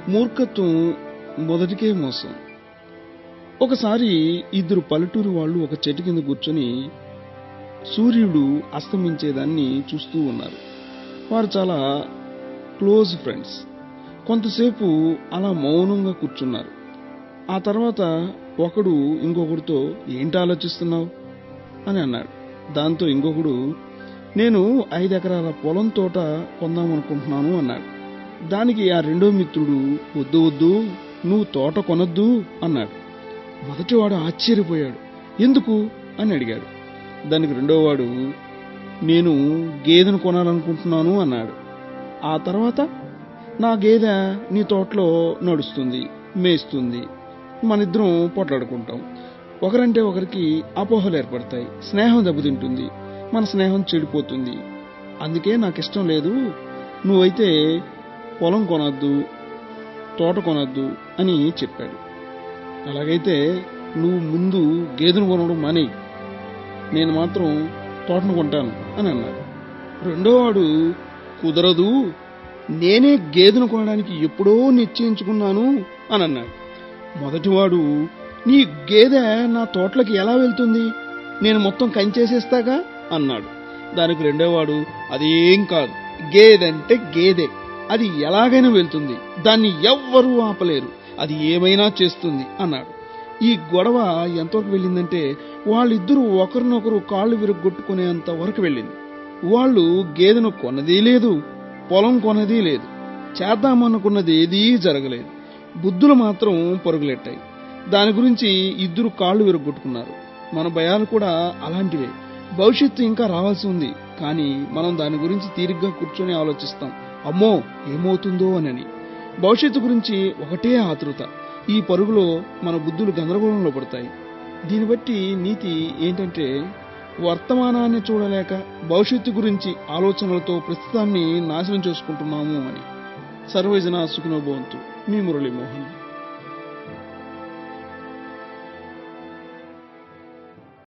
మూర్ఖత్వం మొదటికే మోసం. ఒకసారి ఇద్దరు పల్లెటూరు వాళ్ళు ఒక చెట్టు కింద కూర్చొని సూర్యుడు అస్తమించేదాన్ని చూస్తూ ఉన్నారు. వారు చాలా క్లోజ్ ఫ్రెండ్స్. కొంతసేపు అలా మౌనంగా కూర్చున్నారు. ఆ తర్వాత ఒకడు ఇంకొకడితో ఏంటి ఆలోచిస్తున్నావు అని అన్నాడు. దాంతో ఇంకొకడు నేను 5 ఎకరాల పొలం తోట కొందామనుకుంటున్నాను అన్నాడు. దానికి ఆ రెండో మిత్రుడు వద్దు వద్దు, నువ్వు తోట కొనొద్దు అన్నాడు. మొదటివాడు ఆశ్చర్యపోయాడు. ఎందుకు అని అడిగాడు. దానికి రెండోవాడు నేను గేదెను కొనాలనుకుంటున్నాను అన్నాడు. ఆ తర్వాత నా గేదె నీ తోటలో నడుస్తుంది, మేస్తుంది, మనిద్దరం పోట్లాడుకుంటాం. ఒకరంటే ఒకరికి అపోహలు ఏర్పడతాయి, స్నేహం దెబ్బతింటుంది, మన స్నేహం చెడిపోతుంది. అందుకే నాకిష్టం లేదు, నువ్వైతే పొలం కొనొద్దు, తోట కొనొద్దు అని చెప్పాడు. అలాగైతే నువ్వు ముందు గేదెను కొనడం మానేయి, నేను మాత్రం తోటను కొంటాను అని అన్నాడు. రెండోవాడు కుదరదు, నేనే గేదెను కొనడానికి ఎప్పుడో నిశ్చయించుకున్నాను అని అన్నాడు. మొదటివాడు నీ గేదె నా తోటలోకి ఎలా వెళ్తుంది, నేను మొత్తం కంచేసేస్తాగా అన్నాడు. దానికి రెండోవాడు అదేం కాదు, గేదెంటే గేదె, అది ఎలాగైనా వెళ్తుంది, దాన్ని ఎవ్వరూ ఆపలేరు, అది ఏమైనా చేస్తుంది అన్నాడు. ఈ గొడవ ఎంతవరకు వెళ్ళిందంటే వాళ్ళిద్దరూ ఒకరినొకరు కాళ్ళు విరగొట్టుకునేంత వరకు వెళ్ళింది. వాళ్ళు గేదెను కొన్నదీ లేదు, పొలం కొన్నదీ లేదు, చేద్దామనుకున్నది ఏదీ జరగలేదు. బుద్ధులు మాత్రం పరుగులెట్టాయి. దాని గురించి ఇద్దరు కాళ్ళు విరగొట్టుకున్నారు. మన భయాలు కూడా అలాంటివే. భవిష్యత్తు ఇంకా రావాల్సి ఉంది, కానీ మనం దాని గురించి తీరిగ్గా కూర్చొని ఆలోచిస్తాం, అమ్మో ఏమవుతుందో అని. భవిష్యత్తు గురించి ఒకటే ఆతృత. ఈ పరుగులో మన బుద్ధులు గందరగోళంలో పడతాయి. దీన్ని బట్టి నీతి ఏంటంటే వర్తమానాన్ని చూడలేక భవిష్యత్తు గురించి ఆలోచనలతో ప్రస్తుతాన్ని నాశనం చేసుకుంటున్నాము అని. సర్వజన సుఖినో భవంతు. మీ మురళీమోహన్.